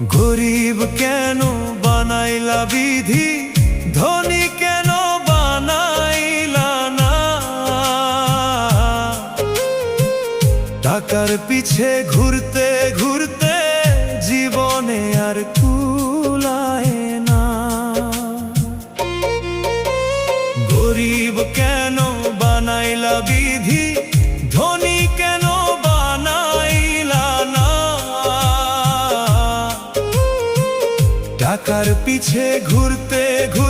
গরিব কেন বানাইলা বিধি, ধনী কেন বানাইলা না? টাকার পিছে ঘুরতে ঘুরতে জীবনে আর কুলায় না। গরিব কেন বানাইলা বিধি, ধনী কেন বানাইলা না? টাকার পিছে ঘুরতে ঘুরতে